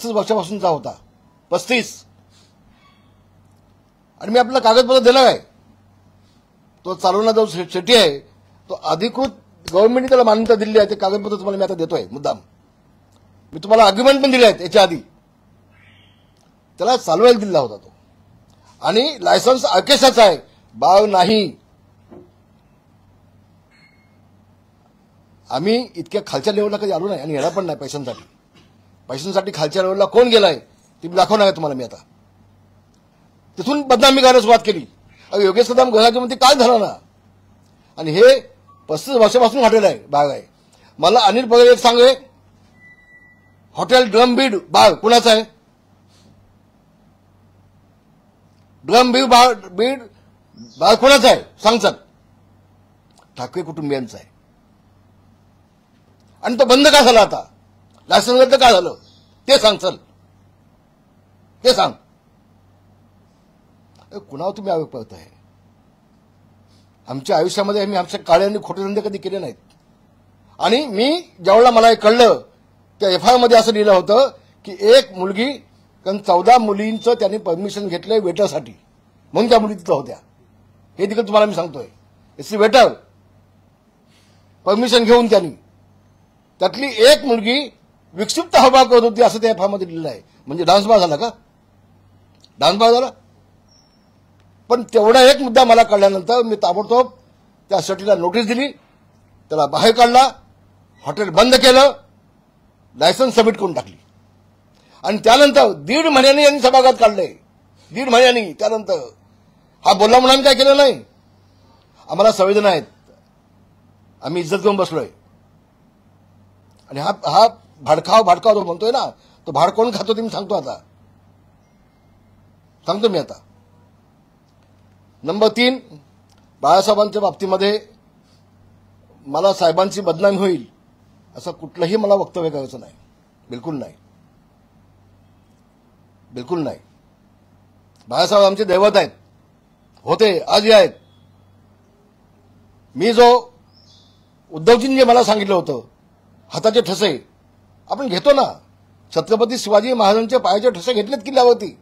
35 वर्षापासूनचा होता, 35. आणि मी आपल्याला कागदपत्र दिलं आहे. तो चालवणारा जो शेट्टी आहे तो अधिकृत गव्हर्नमेंटने त्याला मान्यता दिली आहे. ते कागदपत्र तुम्हाला मी आता देतोय मुद्दाम. मी तुम्हाला आर्ग्युमेंट पण दिले आहेत याच्या आधी. त्याला चालवायला दिला होता तो, आणि लायसन्स अकेशाचा आहे, बाळ नाही. आम्ही इतक्या खालच्या लेवलला कधी आलो नाही आणि येणार पण नाही. पैशांसाठी खालच्या लेवलला कोण गेलाय ते दाखवणार आहे तुम्हाला मी आता. तिथून बदनामी करायला सुरुवात केली. योगेश कदम गृहराज्यमंत्री काय झाला ना, आणि हे 35 वर्षापासून हॉटेल आहे, बाग आहे. मला अनिल पगड एक सांगे, हॉटेल ड्रम बीड बाग कुणाचं आहे? ड्रम बीड बाग कुणाचं आहे सांग चल. ठाकरे कुटुंबियांचं आहे. आणि तो बंद का झाला आता? लायसन्स रद्द का झालं ते सांग चल, ते सांग. कुणावर तुम्ही आरोप करताय? आमच्या आयुष्यामध्ये आम्ही आमच्या काळे आणि खोटे धंदे कधी केले नाहीत. आणि मी ज्यावेळेला मला हे कळलं त्या FIR मध्ये असं लिहिलं होतं की एक मुलगी, कारण 14 मुलींचं त्यांनी परमिशन घेतलंय वेटरसाठी, म्हणून त्या मुली तिथं होत्या. हे देखील तुम्हाला मी सांगतोय. एससी वेटर परमिशन घेऊन त्यांनी, त्यातली एक मुलगी विक्षिप्त हावभाव करत होती असं त्या FIR मध्ये लिहिलं आहे. म्हणजे डान्स बार झाला का? डान्स बार झाला. पण तेवढा एक मुद्दा मला कळल्यानंतर मी ताबडतोब त्या शेट्टीला नोटीस दिली, त्याला बाहेर काढला, हॉटेल बंद केलं, लायसन्स सबमिट करून टाकली. आणि त्यानंतर 1.5 महिन्यांनी यांनी सभागृहात काढले. 1.5 महिन्यांनी. त्यानंतर हा बोलला म्हणून आम्ही काय केलं नाही. आम्हाला संवेदना आहेत, आम्ही इज्जत घेऊन बसलोय. आणि हा भाडखाव तो म्हणतोय ना, तो भाड कोण खातो ते मी सांगतो आता, सांगतो मी आता. नंबर 3, बाळासाहेबांच्या बाबतीमध्ये मला साहेबांची बदनामी होईल असं कुठलंही मला वक्तव्य करायचं नाही. बिलकुल नाही, बिलकुल नाही. बाळासाहेब आमचे दैवत आहेत, होते, आजही आहेत. मी जो उद्धवजींनी जे मला सांगितलं होतं, हाताचे ठसे आपण घेतो ना, छत्रपती शिवाजी महाराजांच्या पायाचे ठसे घेतलेत किल्ल्यावरती.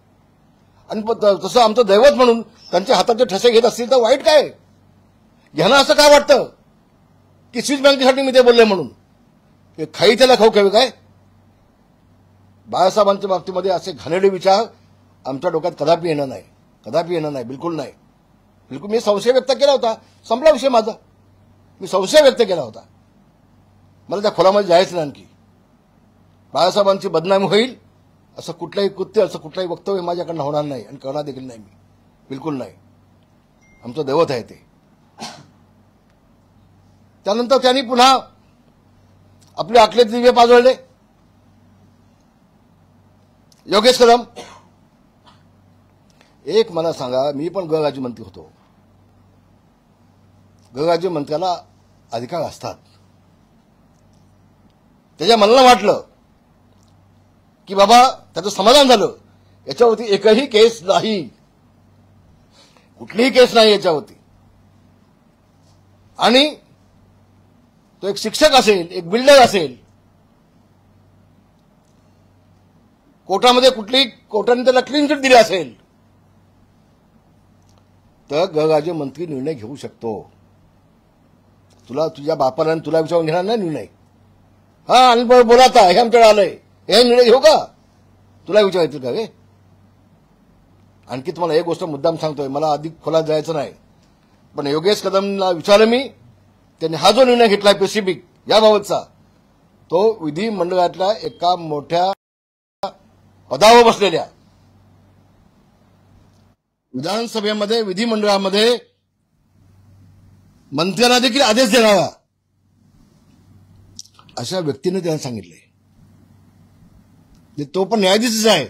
आणि तसं आमचं दैवत म्हणून त्यांच्या हाताचे ठसे घेत असतील तर वाईट काय? ह्यांना असं काय वाटतं की स्विस बँकेसाठी मी ते बोलले म्हणून खाई त्याला खाऊ खावी काय? बाळासाहेबांच्या बाबतीमध्ये असे घाणेरडे विचार आमच्या डोक्यात कदापि येणार नाही, कदापि येणार नाही, बिलकुल नाही. बिलकुल. मी संशय व्यक्त केला होता, संपला विषय माझा. मी संशय व्यक्त केला होता, मला त्या खोलामध्ये जायचं नाही. आणखी बाळासाहेबांची बदनामी होईल असं कुठलाही कृत्य, असं कुठलाही वक्तव्य माझ्याकडनं होणार नाही आणि करणार देखील नाही मी, बिलकुल नाही. आमचं दैवत आहे ते. त्यानंतर त्यांनी पुन्हा आपले आखले दिवे पाजळले. योगेश कदम, एक मला सांगा, मी पण गृहराज्यमंत्री होतो. गृहराज्यमंत्र्याला अधिकार असतात. त्याच्या मनाला वाटलं की बाबा त्याचं समाधान झालं, याच्यावरती एकही केस नाही, कुठलीही केस नाही याच्यावरती. आणि तो एक शिक्षक असेल, एक बिल्डर असेल, कोर्टामध्ये कोर्टाने त्याला क्लीन चिट दिली असेल तर गृहराज्यमंत्री निर्णय घेऊ शकतो. तुझ्या बापाला तुला विचारून घेणार नाही निर्णय. हा, आणि बोला आता, हे आमच्याकडे आलंय, हे निर्णय घेऊ का? तुला विचारायचं का रे? आणखी तुम्हाला एक गोष्ट मुद्दाम सांगतोय, मला अधिक खोलात जायचं नाही, पण योगेश कदमला विचारलं मी, त्यांनी हा जो निर्णय घेतलाय पेसिफिक याबाबतचा, तो विधिमंडळातल्या एका मोठ्या पदावर बसलेल्या, विधानसभेमध्ये विधिमंडळामध्ये मंत्र्यांना देखील आदेश देणारा अशा व्यक्तीने त्यांना सांगितलंय. तो पण न्यायाधीशच आहे.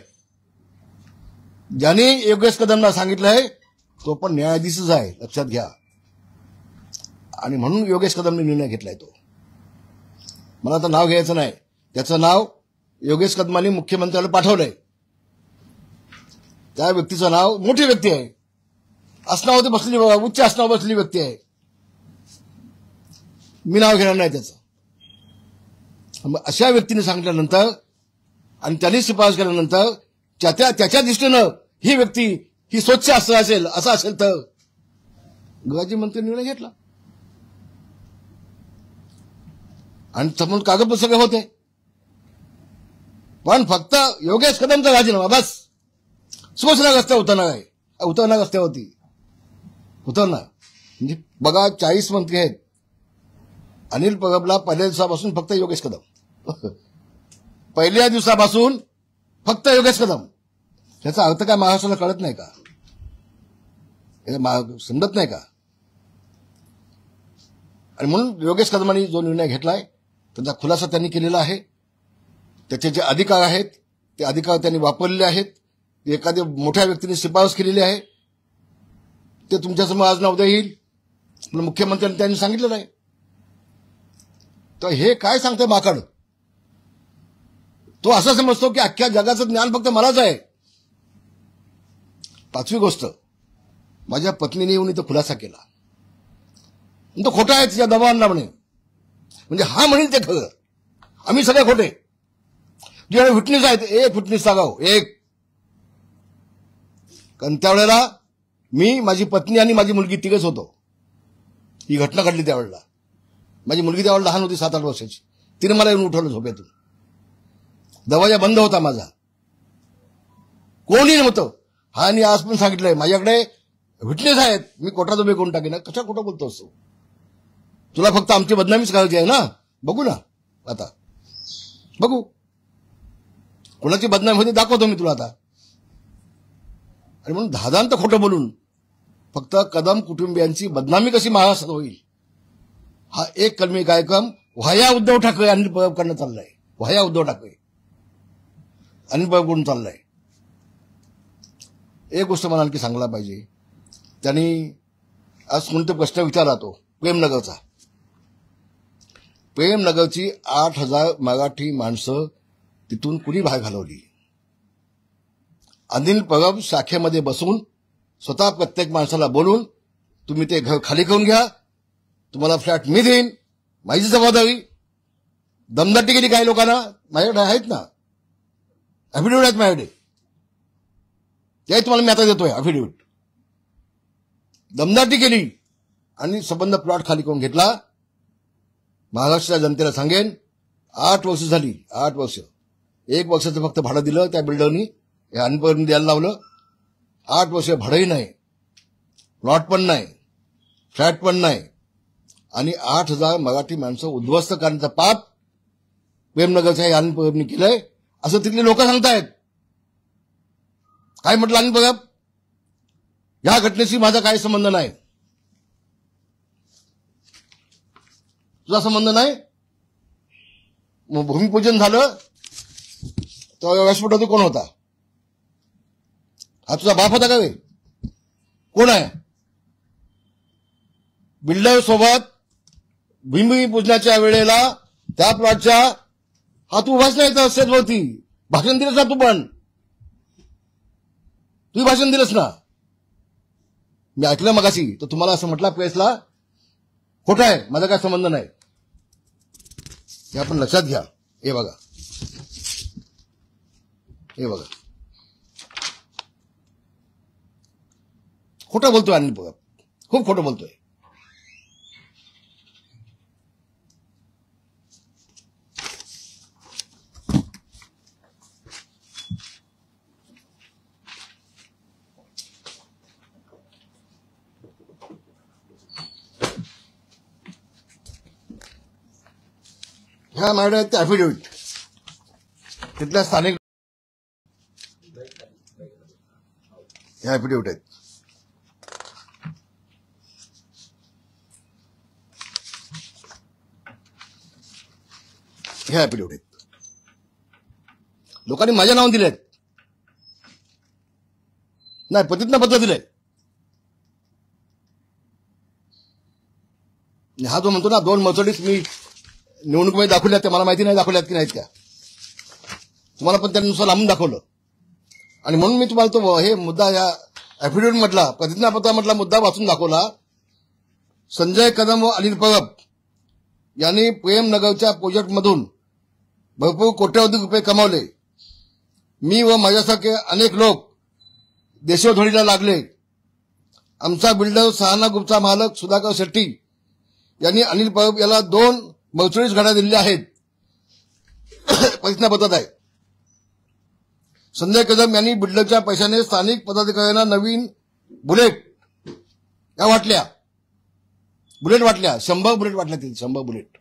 ज्याने योगेश कदमला सांगितलंय तो पण न्यायाधीशच आहे, लक्षात घ्या. आणि म्हणून योगेश कदमने निर्णय घेतलाय तो. मला आता नाव घ्यायचं नाही, त्याचं नाव योगेश कदमांनी मुख्यमंत्र्याला पाठवलंय. त्या व्यक्तीचं नाव, मोठी व्यक्ती आहे, आसनावरती बसलेली, उच्च आसनावर बसलेली व्यक्ती आहे, मी नाव घेणार नाही त्याचं. अशा व्यक्तीने सांगितल्यानंतर आणि त्यांनी शिफारस केल्यानंतर त्याच्या दृष्टीनं ही व्यक्ती ही स्वच्छ असेल असं असेल तर गृहराज्य मंत्री निर्णय घेतला आणि समोर कागदपत्र सगळे होते. पण फक्त योगेश कदमचा राजीनामा बस. शिवसेना उतरणार रस्त्यावरती उतरणार. म्हणजे बघा 40 मंत्री आहेत. अनिल परबला पहिल्या दिवसापासून फक्त योगेश कदम. पहिल्या दिवसापासून फक्त योगेश कदम. त्याचा अर्थ काय महाराष्ट्राला कळत नाही का? समजत नाही का? आणि म्हणून योगेश कदमांनी जो निर्णय घेतलाय त्याचा खुलासा त्यांनी केलेला आहे. त्याचे जे अधिकार आहेत ते अधिकार त्यांनी वापरलेले आहेत. एखाद्या मोठ्या व्यक्तीने शिफारस केलेली आहे ते तुमच्यासमोर आज ना उद्या येईल. मुख्यमंत्र्यांनी त्यांनी सांगितलेलं आहे. तर हे काय सांगतोय माकड? तो असं समजतो की अख्ख्या जगाचं ज्ञान फक्त मलाच आहे. पाचवी गोष्ट, माझ्या पत्नीने येऊन इथं खुलासा केला. तो खोटा आहे तिच्या दबावांना म्हणे. म्हणजे हा म्हणेल ते खरं. आम्ही सगळे खोटे. जे विटनेस आहेत एक विटनेस सांगाव एक. कारण त्यावेळेला मी माझी पत्नी आणि माझी मुलगी तिघच होतो. ही घटना घडली त्यावेळेला. माझी मुलगी त्यावेळेला लहान होती 7-8 वर्षाची. तिने मला येऊन उठवलं झोपेतून. दरवाजा बंद होता माझा. कोणी नव्हतं. हा आणि आज पण सांगितलंय माझ्याकडे विटनेस आहेत. मी कोर्टात उभे करून टाकेन. कशा खोटं बोलतो असतो? तुला फक्त आमची बदनामीच करायची आहे ना? बघू ना आता. बघू कोणाची बदनामी होती दाखवतो मी तुला आता. आणि म्हणून धादांत खोटं बोलून फक्त कदम कुटुंबियांची बदनामी कशी महाराष्ट्रात होईल हा एक कलमी कार्यक्रम व्हाया उद्धव ठाकरे अनिल परब करणं चाललाय. व्हाया उद्धव ठाकरे अनिल परब करून चाललाय. एक गोष्ट मला आणखी सांगायला पाहिजे. त्यांनी आज कोणते प्रश्न विचारला तो प्रेमनगरचा. प्रेमनगरची 8,000 मराठी माणसं तिथून कुणी बाहेर घालवली? अनिल परब शाखेमध्ये बसून स्वतः प्रत्येक माणसाला बोलून तुम्ही ते घर खाली करून घ्या, तुम्हाला फ्लॅट मी देईन, माझी जबाबदारी. दमदाटी केली काही लोकांना. माझ्याकडे आहेत ना अफिडेव्हिट आहेत माझ्याकडे. ते तुम्हाला मी आता देतोय अफिडेव्हिट. दमदाटी केली आणि संबंध प्लॉट खाली करून घेतला. महाराष्ट्राच्या जनतेला सांगेन 8 वर्ष झाली. 8 वर्ष. 1 वर्षाचं फक्त भाडं दिलं त्या बिल्डरनी. या अनपरनी द्यायला लावलं. 8 वर्ष भाडंही नाही, प्लॉट पण नाही, फ्लॅट पण नाही. आणि 8,000 मराठी माणसं उद्ध्वस्त करण्याचं पाप प्रेमनगरच्या या अनिल परबनी केलंय असं तिथले लोक सांगतायत. काय म्हटलं अनिल परब? या घटनेशी माझा काही संबंध नाही. तुझा संबंध नाही? मग भूमिपूजन झालं तर व्यासपीठावर कोण होता? हा तुझा बाप होता का? कोण आहे? बिल्डर सोबत भूमिपूजनाच्या वेळेला त्या प्लॉटच्या हा तू उभाच नाही तर स्टेजवरती भाषण दिलंस ना? तू पण तू भाषण दिलंस ना? मी ऐकलं मगाशी. तर तुम्हाला असं म्हटलं प्रेसला खोटं आहे, माझा काय संबंध नाही. हे आपण लक्षात घ्या. हे बघा, हे बघा, खोटं बोलतोय अनिल परब. खूप खोटं बोलतोय. ह्या माझ्याकडे आहेत ते अफिडेव्हिट तिथल्या स्थानिक. ह्या अफिडेव्हिट आहेत. ह्या अफिडेव्हिट आहेत. लोकांनी माझ्या नावाने दिलेत. नाही, प्रतिज्ञापत्र दिलंय. हा जो म्हणतो ना 2 मर्सिडीज मी निवडणुकीमध्ये दाखवल्यात, त्या मला माहिती नाही दाखवल्यात की नाहीत त्या. तुम्हाला पण त्यानुसार लांबून दाखवलं. आणि म्हणून मी तुम्हाला तो हे मुद्दा या अफिडेव्हिट मधला प्रतिज्ञापत्रामधला मुद्दा वाचून दाखवला. संजय कदम व अनिल परब यांनी प्रेमनगरच्या प्रोजेक्टमधून भरपूर कोट्यवधी रुपये कमावले मी व माझ्यासारखे अनेक लोक देशोधडीला लागले. आमचा बिल्डर सहाना ग्रुपचा मालक सुधाकर शेट्टी यांनी अनिल परब याला 2 42 गाड्या दिल्या आहेत. प्रतिज्ञापत्रात आहे. संजय कदम यांनी बिल्डरच्या पैशाने स्थानिक पदाधिकाऱ्यांना नवीन बुलेट या वाटल्या. बुलेट वाटल्या, 100 बुलेट वाटल्या. 100 बुलेट.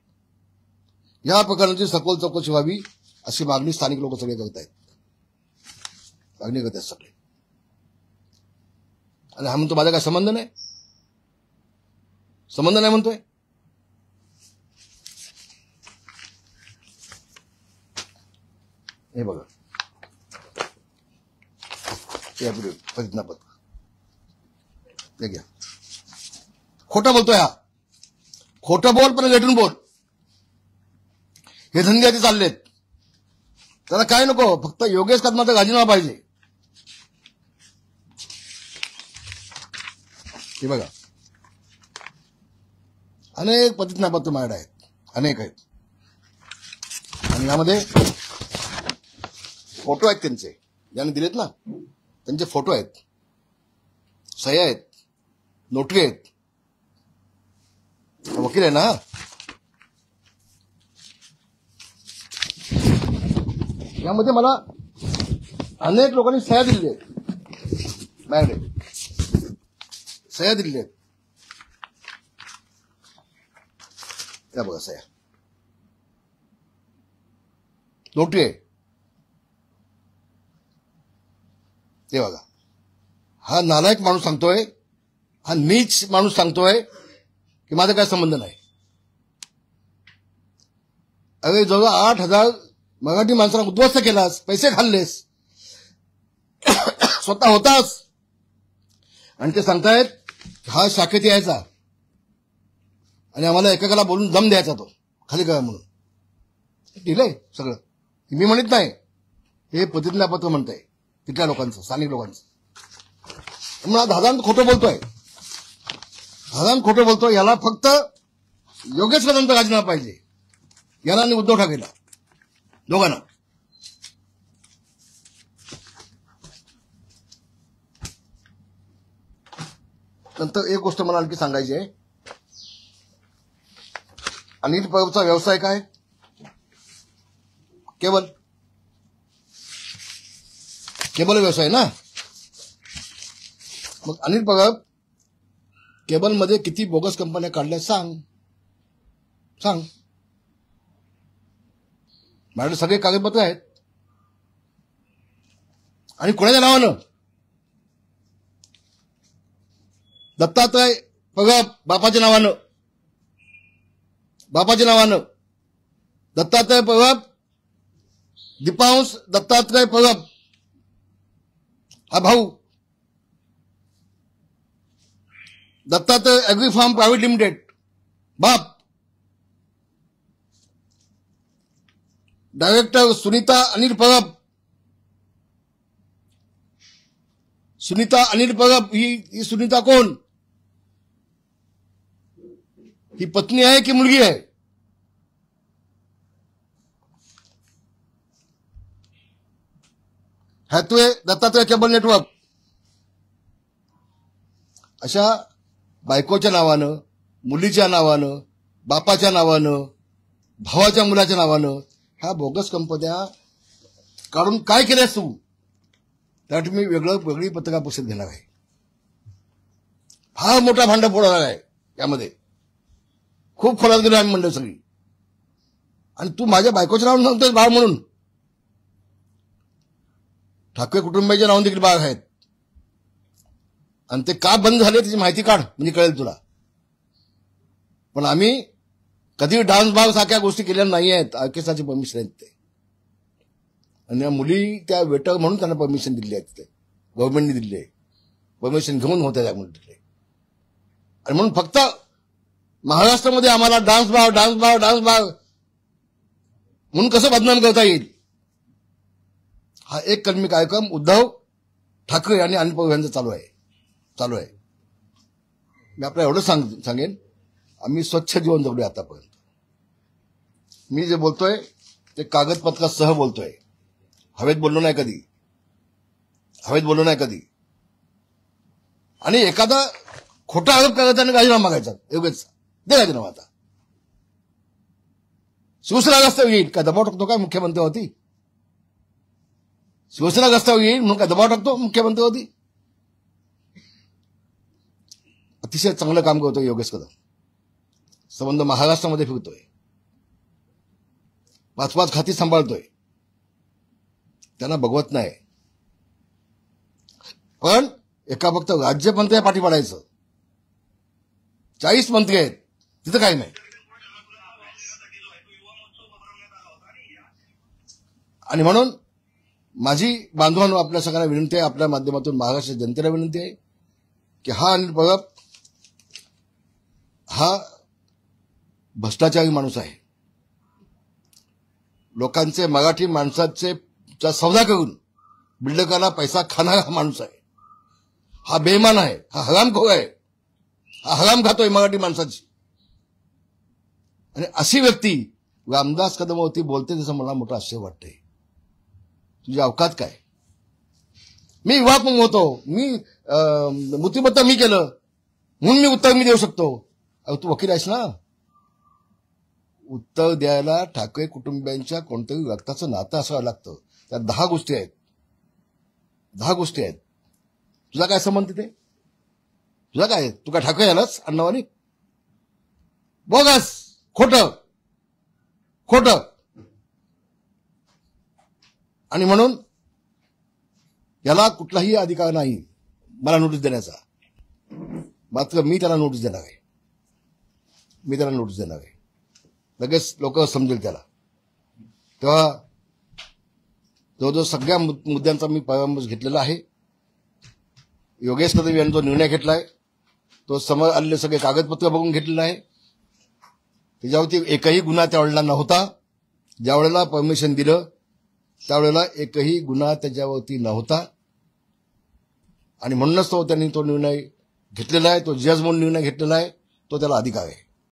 या प्रकरणाची सखोल चौकशी व्हावी अशी मागणी स्थानिक लोक सगळे करत आहेत. मागणी करत आहेत सगळे. आणि हा म्हणतो माझा काय संबंध नाही. संबंध नाही म्हणतोय. हे बघा, प्रतिज्ञापत्र ते घ्या. खोटं बोलतोय हा. खोटं बोल पण लेटून बोल. हे धंदे आधी चाललेत. त्याला काय नको, फक्त योगेश कदमाचा राजीनामा पाहिजे. हे बघा, अनेक प्रतिज्ञापत्र माझ्याकडे आहेत. अनेक आहेत. आणि यामध्ये फोटो आहेत त्यांचे, ज्यांनी दिलेत ना त्यांचे फोटो आहेत, सह्या आहेत, नोटरी आहेत. वकील आहे ना. यामध्ये मला अनेक लोकांनी सह्या दिलेल्या आहेत. माझ्याकडे सह्या दिलेल्या आहेत. त्या बघा सह्या, नोटरी आहे. ते बघा. हा नालायक माणूस सांगतोय, हा नीच माणूस सांगतोय की माझा काय संबंध नाही. अरे जवळ 8,000 मराठी माणसांना उद्ध्वस्त केलास, पैसे खाल्लेस, स्वतः होतास. आणि ते सांगतायत हा शाखेत यायचा आणि आम्हाला एकेकाला बोलून दम द्यायचा, तो खाली करा म्हणून. दिलंय सगळं. मी म्हणत नाही, हे प्रतिज्ञापत्र म्हणतंय तिथल्या लोकांचं, स्थानिक लोकांचं. म्हणून दादांत खोटं बोलतोय. दादांत खोटं बोलतोय. याला फक्त योगेश कदमचा राजीनामा पाहिजे. याला आणि उद्धव ठाकरेला, दोघांना. नंतर एक गोष्ट मला आणखी सांगायची आहे. अनिल परबचा व्यवसाय काय? केबल व्यवसाय ना. मग अनिल परब केबलमध्ये किती बोगस कंपन्या काढल्या सांग. माझ्याकडे सगळे कागदपत्र आहेत. आणि कोणाच्या नावानं? दत्तात्रय परब बापाच्या नावानं. दत्तात्रय परब, दीपांश दत्तात्रय परब हा भाऊ. Dattatray agri farm private limited बाप. डायरेक्टर सुनीता अनिल परब. ही सुनीता कोण? ही पत्नी आहे की मुलगी आहे? Hathway Dattatray cable network. अशा बायकोच्या नावानं, मुलीच्या नावानं, बापाच्या नावानं, भावाच्या मुलाच्या नावानं ह्या बोगस कंपन्या काढून काय केल्यास तू? त्यासाठी मी वेगळी पत्रकार परिषद घेणार आहे. फार मोठा भांडा फोडणार आहे यामध्ये. खूप खोलात गेलो आम्ही मंडळ सगळी. आणि तू माझ्या बायकोच्या नावानं सांगतोय बाळ म्हणून. ठाकरे कुटुंबाच्या नावाने देखील बाळ आहेत. आणि ते का बंद झाले त्याची माहिती काढ, म्हणजे कळेल तुला. पण आम्ही कधी डान्स बाग सारख्या गोष्टी केल्या नाही आहेत. ऑर्केस्ट्राची परमिशन आहेत ते. आणि मुली त्या वेटर म्हणून त्यांना परमिशन दिली आहे. तिथे गव्हर्नमेंटने दिली आहे. परमिशन घेऊन होत्या त्यामुळे तिथे. आणि म्हणून फक्त महाराष्ट्रामध्ये आम्हाला डान्स बाग म्हणून कसं बदनाम करता येईल, हा एक कलमी कार्यक्रम उद्धव ठाकरे आणि अनिल परब यांचा चालू आहे. मी आपल्याला एवढं सांगेन, आम्ही स्वच्छ जीवन जगलोय आतापर्यंत. मी जे बोलतोय ते कागदपत्रासह बोलतोय. हवेत बोललो नाही कधी. हवेत बोललो नाही कधी. आणि एखादा खोटा आरोप करायचा त्याने राजीनामा मागायचा, योगेश दे राजीनामा. आता शिवसेना गस्तावर येईल काय दबाव टाकतो काय मुख्यमंत्र्यावरती? शिवसेना गस्तावर येईल म्हणून काय दबाव टाकतो मुख्यमंत्र्यावरती? अतिशय चांगलं काम करतोय योगेश कदम. संबंध महाराष्ट्रामध्ये फिरतोय, 5-5 खाती सांभाळतोय, त्यांना बघवत नाही. पण एका फक्त राज्यमंत्र्या पाठी पाडायचं, 40 मंत्री आहेत तिथं काही नाही. आणि म्हणून माझी बांधवांनो आपल्या सगळ्यांना विनंती आहे, आपल्या माध्यमातून महाराष्ट्र जनतेला विनंती आहे की हा अनिल परब हा भ्रष्टाचारी माणूस आहे. लोकांचे मराठी माणसाचे सौदा करून बिल्डकांना पैसा खाणारा माणूस आहे. हा बेईमान आहे, हा हरामखोर आहे, हा हराम खातोय मराठी माणसाची. आणि अशी व्यक्ती रामदास कदमावरती बोलते त्याचं मला मोठं आश्चर्य वाटतंय. तुझी अवकात काय? मी विवाह होतो, मी मृत्यूपत्र मी केलं म्हणून मी उत्तर मी देऊ शकतो. अहो तू वकील आहेस ना, उत्तर द्यायला ठाकरे कुटुंबियांच्या कोणतंही रक्ताचं नातं असावं लागतं. त्यात 10 गोष्टी आहेत, 10 गोष्टी आहेत. तुझा काय संबंध तिथे? तुझा काय? तू काय ठाकरे आलास अण्णावानी? बोगस, खोटं खोटं. आणि म्हणून याला कुठलाही अधिकार नाही मला नोटीस देण्याचा. मात्र मी त्याला नोटीस देणार आहे, मी त्याला नोटीस देणार आहे. लगेच लोक समजेल त्याला. तेव्हा जवळजवळ सगळ्या मुद्द्यांचा मी परामर्श घेतलेला आहे. योगेश कदम यांनी जो निर्णय घेतलाय तो समोर आलेले सगळे कागदपत्र बघून घेतलेलं आहे. त्याच्यावरती एकही गुन्हा त्यावेळेला नव्हता. ज्यावेळेला परमिशन दिलं त्यावेळेला एकही गुन्हा त्याच्यावरती नव्हता. आणि म्हणूनच त्यांनी तो निर्णय घेतलेला आहे. तो जज म्हणून निर्णय घेतलेला आहे, तो त्याला अधिकार आहे.